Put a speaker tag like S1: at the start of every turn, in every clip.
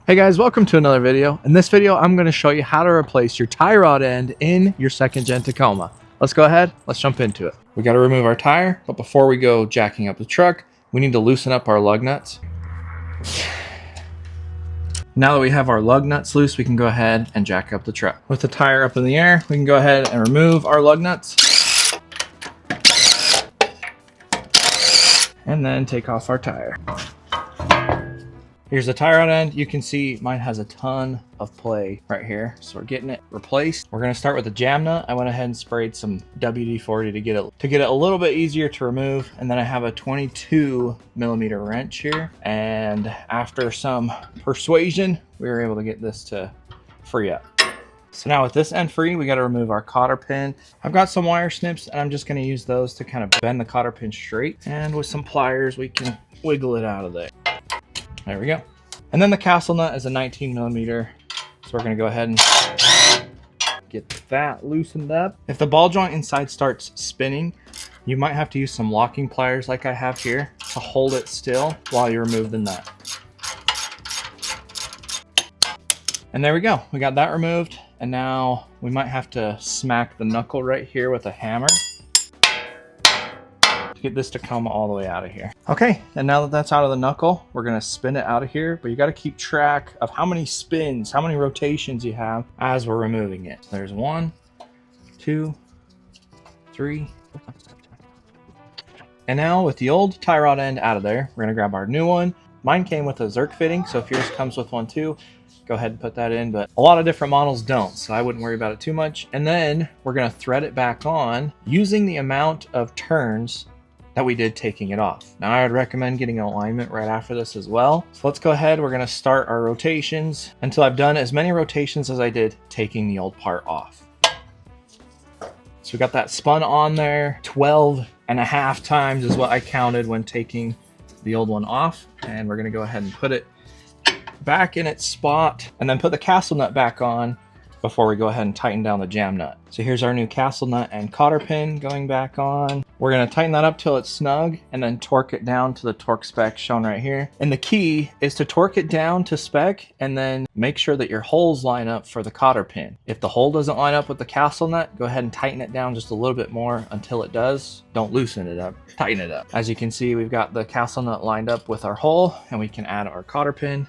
S1: Hey guys, welcome to another video. In this video, I'm going to show you how to replace your tie rod end in your second gen Tacoma. Let's go ahead, let's jump into it. We got to remove our tire, but before we go jacking up the truck, we need to loosen up our lug nuts. Now that we have our lug nuts loose, we can go ahead and jack up the truck. With the tire up in the air, we can go ahead and remove our lug nuts. And then take off our tire. Here's the tie rod end. You can see mine has a ton of play right here. So we're getting it replaced. We're gonna start with the jam nut. I went ahead and sprayed some WD-40 to get it a little bit easier to remove. And then I have a 22mm wrench here. And after some persuasion, we were able to get this to free up. So now with this end free, we got to remove our cotter pin. I've got some wire snips and I'm just going to use those to kind of bend the cotter pin straight. And with some pliers, we can wiggle it out of there. There we go. And then the castle nut is a 19mm. So we're going to go ahead and get that loosened up. If the ball joint inside starts spinning, you might have to use some locking pliers like I have here to hold it still while you remove the nut. And there we go. We got that removed. And now we might have to smack the knuckle right here with a hammer to get this Tacoma all the way out of here. Okay, and now that that's out of the knuckle, we're gonna spin it out of here, but you gotta keep track of how many spins, how many rotations you have as we're removing it. There's 1, 2, 3. And now with the old tie rod end out of there, we're gonna grab our new one. Mine came with a Zerk fitting, so if yours comes with one too, go ahead and put that in, but a lot of different models don't, so I wouldn't worry about it too much. And then we're gonna thread it back on using the amount of turns that we did taking it off. Now I would recommend getting an alignment right after this as well. So let's go ahead, we're gonna start our rotations until I've done as many rotations as I did taking the old part off. So we got that spun on there, 12.5 times is what I counted when taking the old one off. And we're gonna go ahead and put it back in its spot and then put the castle nut back on before we go ahead and tighten down the jam nut. So here's our new castle nut and cotter pin going back on. We're going to tighten that up till it's snug and then torque it down to the torque spec shown right here. And the key is to torque it down to spec and then make sure that your holes line up for the cotter pin. If the hole doesn't line up with the castle nut, go ahead and tighten it down just a little bit more until it does. Don't loosen it up, tighten it up. As you can see, we've got the castle nut lined up with our hole and we can add our cotter pin.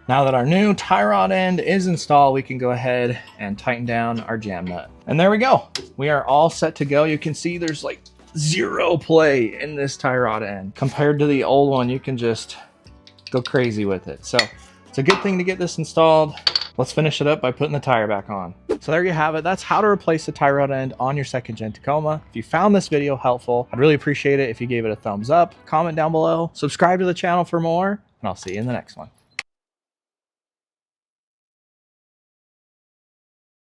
S1: Now that our new tie rod end is installed, we can go ahead and tighten down our jam nut. And there we go. We are all set to go. You can see there's like zero play in this tie rod end. Compared to the old one, you can just go crazy with it. So it's a good thing to get this installed. Let's finish it up by putting the tire back on. So there you have it. That's how to replace the tie rod end on your second gen Tacoma. If you found this video helpful, I'd really appreciate it if you gave it a thumbs up, comment down below, subscribe to the channel for more, and I'll see you in the next one.